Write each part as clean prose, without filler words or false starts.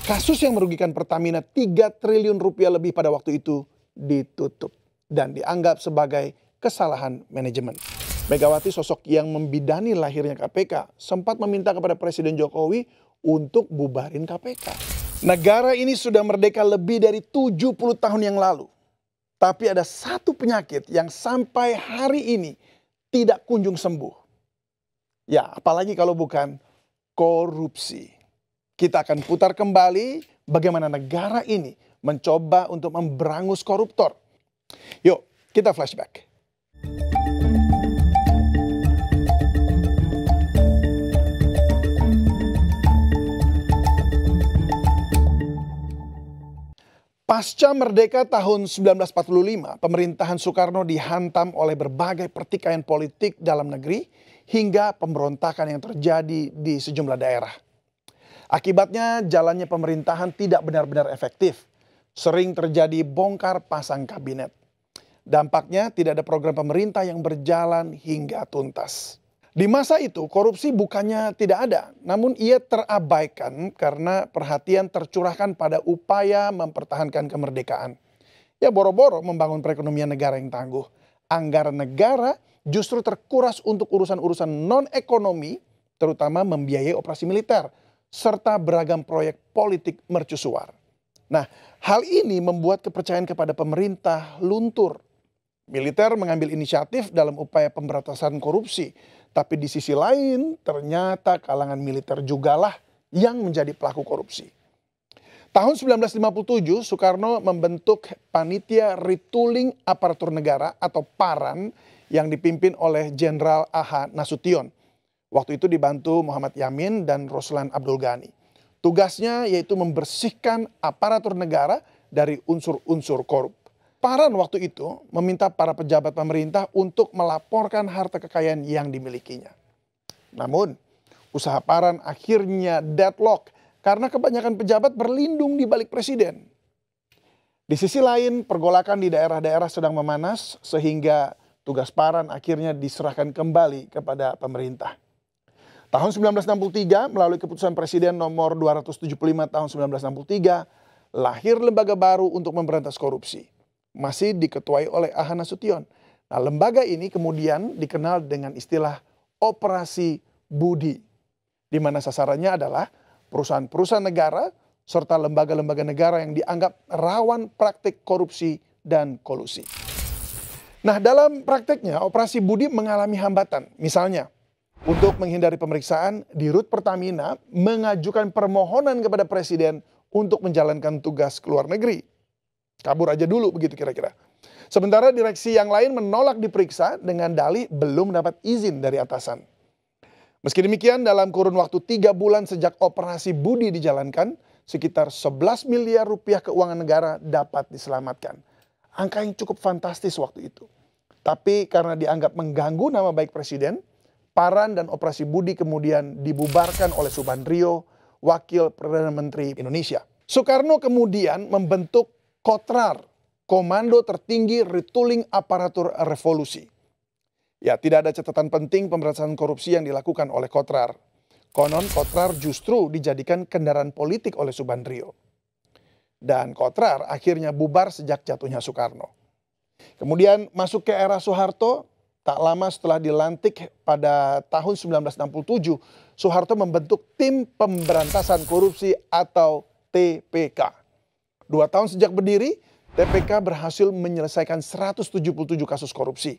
Kasus yang merugikan Pertamina 3 triliun rupiah lebih pada waktu itu ditutup dan dianggap sebagai kesalahan manajemen. Megawati, sosok yang membidani lahirnya KPK, sempat meminta kepada Presiden Jokowi untuk bubarin KPK. Negara ini sudah merdeka lebih dari 70 tahun yang lalu. Tapi ada satu penyakit yang sampai hari ini tidak kunjung sembuh. Ya, apalagi kalau bukan korupsi. Kita akan putar kembali bagaimana negara ini mencoba untuk memberangus koruptor. Yuk, kita flashback. Pasca merdeka tahun 1945, pemerintahan Soekarno dihantam oleh berbagai pertikaian politik dalam negeri hingga pemberontakan yang terjadi di sejumlah daerah. Akibatnya jalannya pemerintahan tidak benar-benar efektif. Sering terjadi bongkar pasang kabinet. Dampaknya tidak ada program pemerintah yang berjalan hingga tuntas. Di masa itu korupsi bukannya tidak ada, namun ia terabaikan karena perhatian tercurahkan pada upaya mempertahankan kemerdekaan. Ya boro-boro membangun perekonomian negara yang tangguh. Anggaran negara justru terkuras untuk urusan-urusan non-ekonomi, terutama membiayai operasi militer, serta beragam proyek politik mercusuar. Nah, hal ini membuat kepercayaan kepada pemerintah luntur. Militer mengambil inisiatif dalam upaya pemberantasan korupsi, tapi di sisi lain ternyata kalangan militer jugalah yang menjadi pelaku korupsi. Tahun 1957, Soekarno membentuk Panitia Retooling Aparatur Negara atau PARAN yang dipimpin oleh Jenderal A.H. Nasution. Waktu itu dibantu Muhammad Yamin dan Roslan Abdul Ghani. Tugasnya yaitu membersihkan aparatur negara dari unsur-unsur korup. Paran waktu itu meminta para pejabat pemerintah untuk melaporkan harta kekayaan yang dimilikinya. Namun, usaha Paran akhirnya deadlock karena kebanyakan pejabat berlindung di balik presiden. Di sisi lain, pergolakan di daerah-daerah sedang memanas sehingga tugas Paran akhirnya diserahkan kembali kepada pemerintah. Tahun 1963 melalui keputusan Presiden nomor 275 tahun 1963 lahir lembaga baru untuk memberantas korupsi. Masih diketuai oleh A.H. Nasution. Nah, lembaga ini kemudian dikenal dengan istilah Operasi Budi, di mana sasarannya adalah perusahaan-perusahaan negara serta lembaga-lembaga negara yang dianggap rawan praktik korupsi dan kolusi. Nah, dalam prakteknya Operasi Budi mengalami hambatan. Misalnya, untuk menghindari pemeriksaan, Dirut Pertamina mengajukan permohonan kepada Presiden untuk menjalankan tugas ke luar negeri. Kabur aja dulu begitu kira-kira. Sementara direksi yang lain menolak diperiksa dengan dalih belum mendapat izin dari atasan. Meski demikian, dalam kurun waktu 3 bulan sejak Operasi Budi dijalankan, sekitar 11 miliar rupiah keuangan negara dapat diselamatkan. Angka yang cukup fantastis waktu itu. Tapi karena dianggap mengganggu nama baik Presiden, Paran dan Operasi Budi kemudian dibubarkan oleh Subandrio, Wakil Perdana Menteri Indonesia. Soekarno kemudian membentuk Kotrar, Komando Tertinggi Retooling Aparatur Revolusi. Ya, tidak ada catatan penting pemberantasan korupsi yang dilakukan oleh Kotrar. Konon Kotrar justru dijadikan kendaraan politik oleh Subandrio. Dan Kotrar akhirnya bubar sejak jatuhnya Soekarno. Kemudian masuk ke era Soeharto. Tak lama setelah dilantik pada tahun 1967, Soeharto membentuk Tim Pemberantasan Korupsi atau TPK. 2 tahun sejak berdiri, TPK berhasil menyelesaikan 177 kasus korupsi.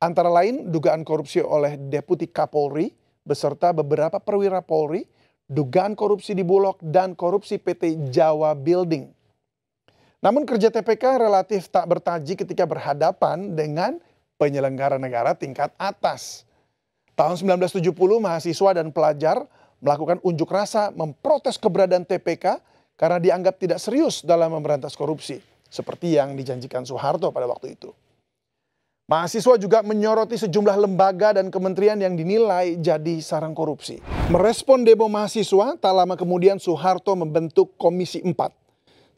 Antara lain dugaan korupsi oleh Deputi Kapolri beserta beberapa perwira Polri, dugaan korupsi di Bulog, dan korupsi PT Jawa Building. Namun kerja TPK relatif tak bertaji ketika berhadapan dengan penyelenggara negara tingkat atas. Tahun 1970 mahasiswa dan pelajar melakukan unjuk rasa memprotes keberadaan TPK karena dianggap tidak serius dalam memberantas korupsi, seperti yang dijanjikan Soeharto pada waktu itu. Mahasiswa juga menyoroti sejumlah lembaga dan kementerian yang dinilai jadi sarang korupsi. Merespon demo mahasiswa, tak lama kemudian Soeharto membentuk Komisi 4.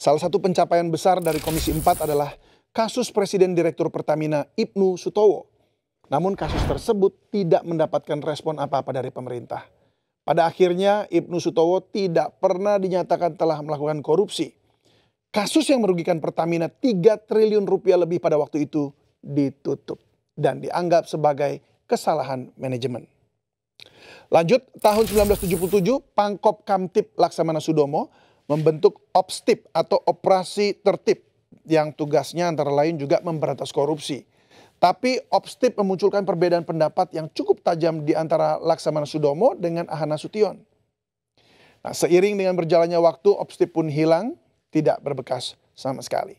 Salah satu pencapaian besar dari Komisi 4 adalah kasus Presiden Direktur Pertamina Ibnu Sutowo. Namun kasus tersebut tidak mendapatkan respon apa-apa dari pemerintah. Pada akhirnya Ibnu Sutowo tidak pernah dinyatakan telah melakukan korupsi. Kasus yang merugikan Pertamina 3 triliun rupiah lebih pada waktu itu ditutup dan dianggap sebagai kesalahan manajemen. Lanjut, tahun 1977 Pangkop Kamtib Laksamana Sudomo membentuk Opstip atau Operasi Tertib yang tugasnya antara lain juga memberantas korupsi. Tapi Opstip memunculkan perbedaan pendapat yang cukup tajam di antara Laksamana Sudomo dengan Ahana Sution. Nah, seiring dengan berjalannya waktu, Opstip pun hilang, tidak berbekas sama sekali.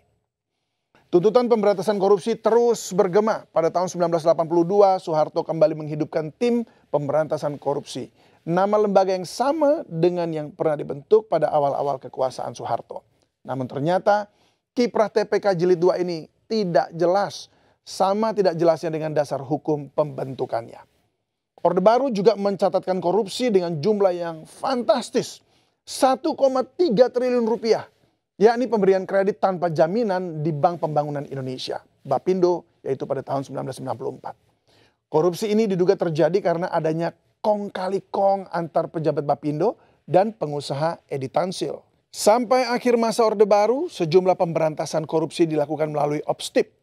Tuntutan pemberantasan korupsi terus bergema. Pada tahun 1982, Soeharto kembali menghidupkan tim pemberantasan korupsi. Nama lembaga yang sama dengan yang pernah dibentuk pada awal-awal kekuasaan Soeharto. Namun ternyata kiprah TPK Jilid 2 ini tidak jelas. Sama tidak jelasnya dengan dasar hukum pembentukannya. Orde Baru juga mencatatkan korupsi dengan jumlah yang fantastis. 1,3 triliun rupiah. Yakni pemberian kredit tanpa jaminan di Bank Pembangunan Indonesia, Bapindo, yaitu pada tahun 1994. Korupsi ini diduga terjadi karena adanya kong kali kong antar pejabat Bapindo dan pengusaha Edi Tansil. Sampai akhir masa Orde Baru, sejumlah pemberantasan korupsi dilakukan melalui Opstip.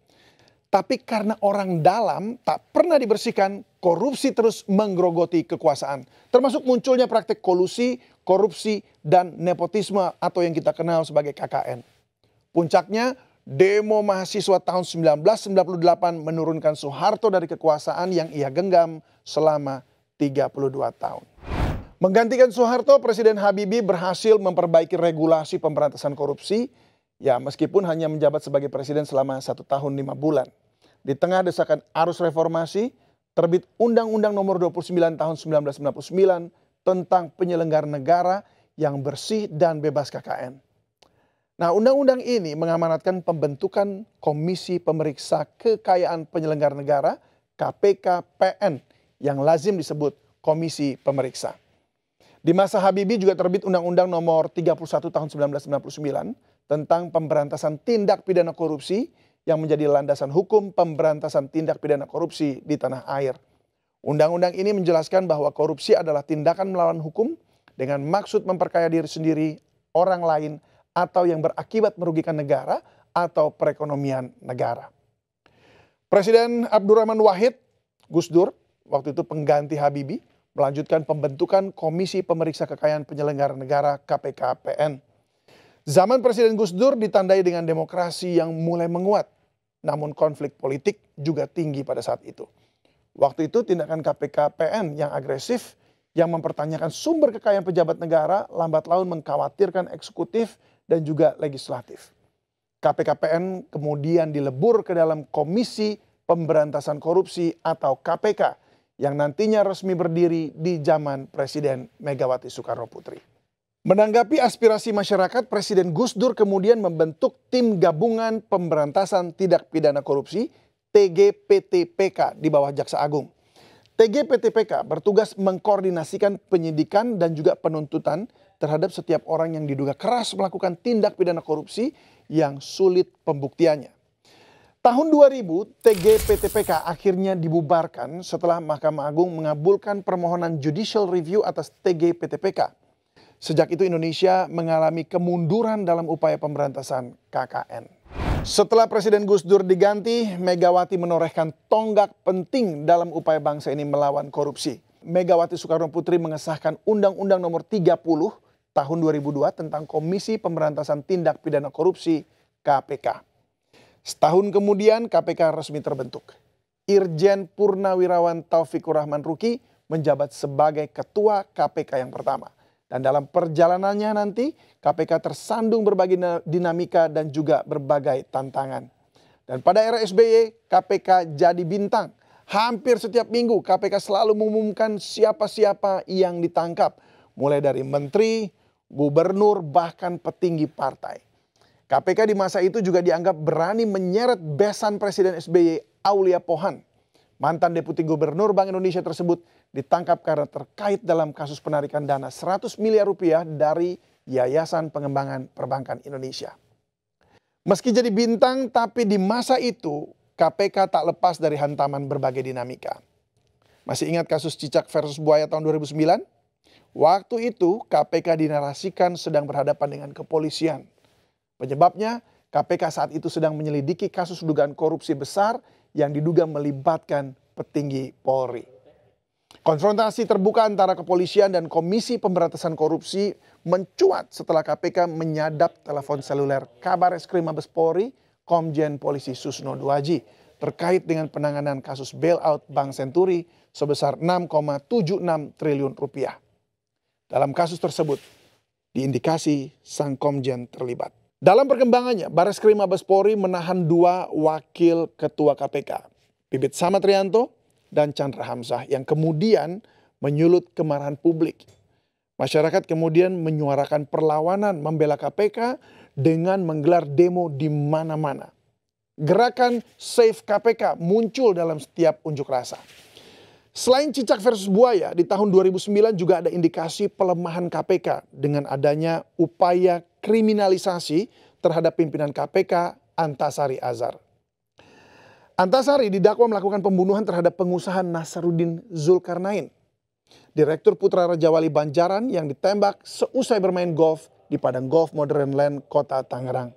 Tapi karena orang dalam tak pernah dibersihkan, korupsi terus menggerogoti kekuasaan. Termasuk munculnya praktek kolusi, korupsi, dan nepotisme atau yang kita kenal sebagai KKN. Puncaknya, demo mahasiswa tahun 1998 menurunkan Soeharto dari kekuasaan yang ia genggam selama 32 tahun. Menggantikan Soeharto, Presiden Habibie berhasil memperbaiki regulasi pemberantasan korupsi, ya meskipun hanya menjabat sebagai presiden selama 1 tahun 5 bulan. Di tengah desakan arus reformasi, terbit Undang-Undang Nomor 29 Tahun 1999 tentang penyelenggara negara yang bersih dan bebas KKN. Nah, undang-undang ini mengamanatkan pembentukan Komisi Pemeriksa Kekayaan Penyelenggara Negara KPK-PN yang lazim disebut Komisi Pemeriksa. Di masa Habibie juga terbit Undang-Undang Nomor 31 Tahun 1999 tentang pemberantasan tindak pidana korupsi yang menjadi landasan hukum pemberantasan tindak pidana korupsi di tanah air. Undang-undang ini menjelaskan bahwa korupsi adalah tindakan melawan hukum dengan maksud memperkaya diri sendiri, orang lain, atau yang berakibat merugikan negara atau perekonomian negara. Presiden Abdurrahman Wahid, Gus Dur, waktu itu pengganti Habibie, melanjutkan pembentukan Komisi Pemeriksa Kekayaan Penyelenggara Negara KPK-PN. Zaman Presiden Gus Dur ditandai dengan demokrasi yang mulai menguat, namun konflik politik juga tinggi pada saat itu. Waktu itu tindakan KPK-PN yang agresif, yang mempertanyakan sumber kekayaan pejabat negara, lambat laun mengkhawatirkan eksekutif dan juga legislatif. KPK-PN kemudian dilebur ke dalam Komisi Pemberantasan Korupsi atau KPK yang nantinya resmi berdiri di zaman Presiden Megawati Soekarno Putri. Menanggapi aspirasi masyarakat, Presiden Gus Dur kemudian membentuk Tim Gabungan Pemberantasan Tindak Pidana Korupsi TGPTPK di bawah Jaksa Agung. TGPTPK bertugas mengkoordinasikan penyidikan dan juga penuntutan terhadap setiap orang yang diduga keras melakukan tindak pidana korupsi yang sulit pembuktiannya. Tahun 2000, TGPTPK akhirnya dibubarkan setelah Mahkamah Agung mengabulkan permohonan judicial review atas TGPTPK. Sejak itu Indonesia mengalami kemunduran dalam upaya pemberantasan KKN. Setelah Presiden Gus Dur diganti, Megawati menorehkan tonggak penting dalam upaya bangsa ini melawan korupsi. Megawati Soekarno Putri mengesahkan Undang-Undang Nomor 30 Tahun 2002 tentang Komisi Pemberantasan Tindak Pidana Korupsi KPK. Setahun kemudian KPK resmi terbentuk. Irjen Purnawirawan Taufikur Rahman Ruki menjabat sebagai Ketua KPK yang pertama. Dan dalam perjalanannya nanti KPK tersandung berbagai dinamika dan juga berbagai tantangan. Dan pada era SBY KPK jadi bintang. Hampir setiap minggu KPK selalu mengumumkan siapa-siapa yang ditangkap. Mulai dari menteri, gubernur, bahkan petinggi partai. KPK di masa itu juga dianggap berani menyeret besan Presiden SBY Aulia Pohan. Mantan Deputi Gubernur Bank Indonesia tersebut ditangkap karena terkait dalam kasus penarikan dana 100 miliar rupiah dari Yayasan Pengembangan Perbankan Indonesia. Meski jadi bintang, tapi di masa itu KPK tak lepas dari hantaman berbagai dinamika. Masih ingat kasus Cicak versus Buaya tahun 2009? Waktu itu KPK dinarasikan sedang berhadapan dengan kepolisian. Penyebabnya, KPK saat itu sedang menyelidiki kasus dugaan korupsi besar yang diduga melibatkan petinggi Polri. Konfrontasi terbuka antara kepolisian dan Komisi Pemberantasan Korupsi mencuat setelah KPK menyadap telepon seluler Kabareskrim Mabes Polri, Komjen Polisi Susno Duaji, terkait dengan penanganan kasus bailout Bank Senturi sebesar 6,76 triliun rupiah. Dalam kasus tersebut, diindikasi sang Komjen terlibat. Dalam perkembangannya, Bareskrim Mabes Polri menahan 2 wakil ketua KPK, Pipit Samatrianto dan Chandra Hamzah, yang kemudian menyulut kemarahan publik. Masyarakat kemudian menyuarakan perlawanan membela KPK dengan menggelar demo di mana-mana. Gerakan Save KPK muncul dalam setiap unjuk rasa. Selain cicak versus buaya, di tahun 2009 juga ada indikasi pelemahan KPK dengan adanya upaya kriminalisasi terhadap pimpinan KPK Antasari Azhar. Antasari didakwa melakukan pembunuhan terhadap pengusaha Nasaruddin Zulkarnain, Direktur Putra Raja Wali Banjaran yang ditembak seusai bermain golf di padang golf Modern Land, Kota Tangerang.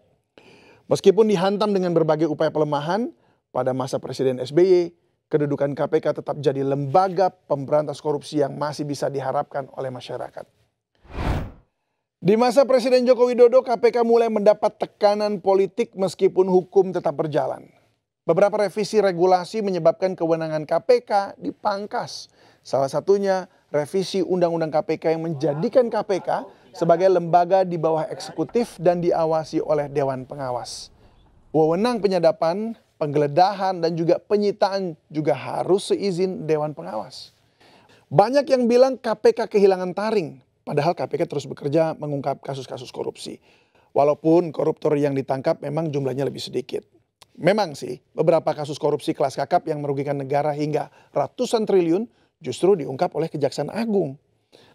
Meskipun dihantam dengan berbagai upaya pelemahan, pada masa Presiden SBY, kedudukan KPK tetap jadi lembaga pemberantas korupsi yang masih bisa diharapkan oleh masyarakat. Di masa Presiden Joko Widodo, KPK mulai mendapat tekanan politik meskipun hukum tetap berjalan. Beberapa revisi regulasi menyebabkan kewenangan KPK dipangkas. Salah satunya revisi Undang-Undang KPK yang menjadikan KPK sebagai lembaga di bawah eksekutif dan diawasi oleh Dewan Pengawas. Wewenang penyadapan, penggeledahan, dan juga penyitaan juga harus seizin Dewan Pengawas. Banyak yang bilang KPK kehilangan taring, padahal KPK terus bekerja mengungkap kasus-kasus korupsi. Walaupun koruptor yang ditangkap memang jumlahnya lebih sedikit. Memang sih, beberapa kasus korupsi kelas kakap yang merugikan negara hingga ratusan triliun justru diungkap oleh Kejaksaan Agung.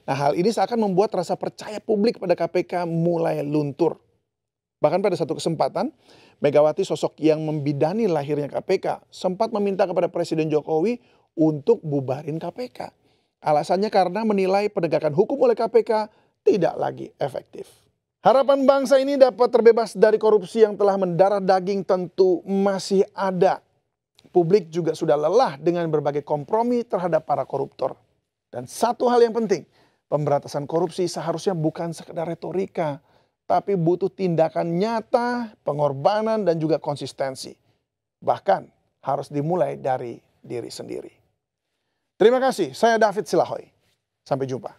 Nah, hal ini seakan membuat rasa percaya publik pada KPK mulai luntur. Bahkan pada satu kesempatan, Megawati, sosok yang membidani lahirnya KPK, sempat meminta kepada Presiden Jokowi untuk bubarin KPK. Alasannya karena menilai penegakan hukum oleh KPK tidak lagi efektif. Harapan bangsa ini dapat terbebas dari korupsi yang telah mendarah daging tentu masih ada. Publik juga sudah lelah dengan berbagai kompromi terhadap para koruptor. Dan satu hal yang penting, pemberantasan korupsi seharusnya bukan sekedar retorika, tapi butuh tindakan nyata, pengorbanan, dan juga konsistensi. Bahkan harus dimulai dari diri sendiri. Terima kasih, saya David Silahoy. Sampai jumpa.